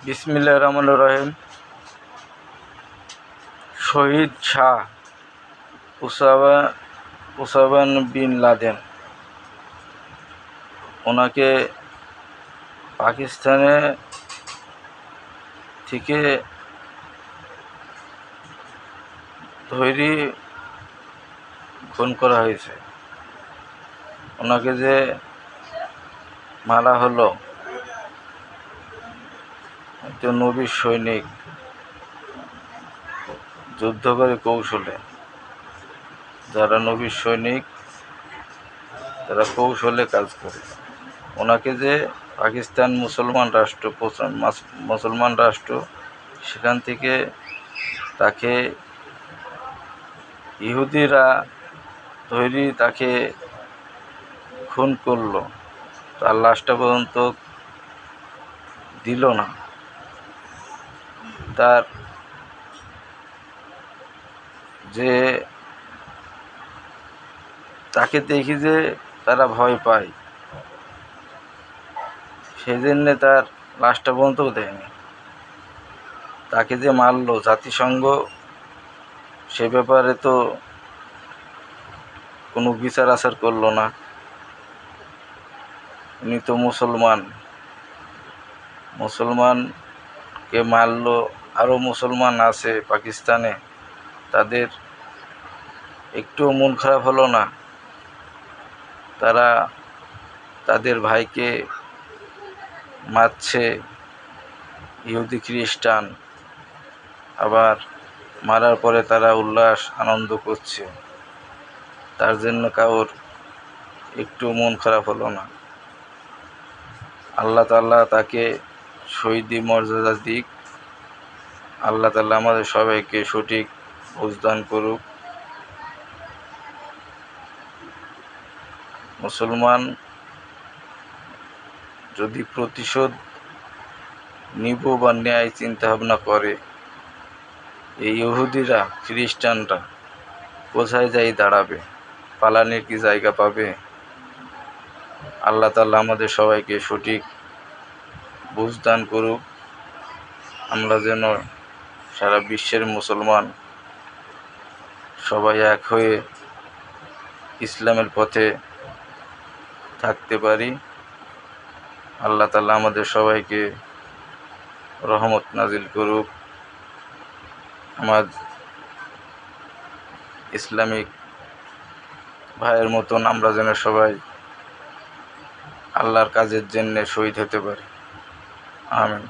বিসমিল্লাহির রহমানির রহিম। শহীদ Shah Osama bin Laden, ওনাকে পাকিস্তানে থেকে ধরে খুন করা হয়েছে। ওনাকে যে মারা হলো, একজন নবীর সৈনিক, যুদ্ধ করে কৌশলে। যারা নবীর সৈনিক তারা কৌশলে কাজ করে। ওনাকে যে পাকিস্তান মুসলমান রাষ্ট্র সেখান থেকে তাকে ইহুদিরা ধরে তাকে খুন করলো, তার লাশটা পর্যন্ত দিল না। তার যে তাকে দেখি যে তারা ভয় পায়, সেই জন্যে তার লাশটা পর্যন্ত দেয়নি। তাকে যে মারলো, জাতিসংঘ সে ব্যাপারে তো কোনো বিচার আচার করলো না। উনি তো মুসলমানকে মারলো। আরও মুসলমান আছে পাকিস্তানে, তাদের একটুও মন খারাপ হলো না। তারা তাদের ভাইকে মারছে, ইহুদি খ্রিস্টান, আবার মারার পরে তারা উল্লাস আনন্দ করছে। তার জন্য কারোর একটু মন খারাপ হলো না। আল্লাহ তাআলা তাকে শহীদি মর্যাদা দিক। আল্লাহ তাআলা আমাদের সবাইকে সঠিক বুঝদান করুক। মুসলমান যদি প্রতিশোধ নিব বা ন্যায় চিন্তা ভাবনা করে, এই ইহুদিরা খ্রিস্টানরা কোথায় যাই দাঁড়াবে? পালানোর কি জায়গা পাবে? আল্লাহ তাআলা আমাদের সবাইকে সঠিক বুঝদান করুক। আমরা যেন সারা বিশ্বের মুসলমান সবাই এক হয়ে ইসলামের পথে থাকতে পারি। আল্লাহ তাআলা আমাদের সবাইকে রহমত নাজিল করুক। আমার ইসলামিক ভাইয়ের মতন আমরা যেন সবাই আল্লাহর কাজের জন্যে শহীদ হতে পারি। আমিন।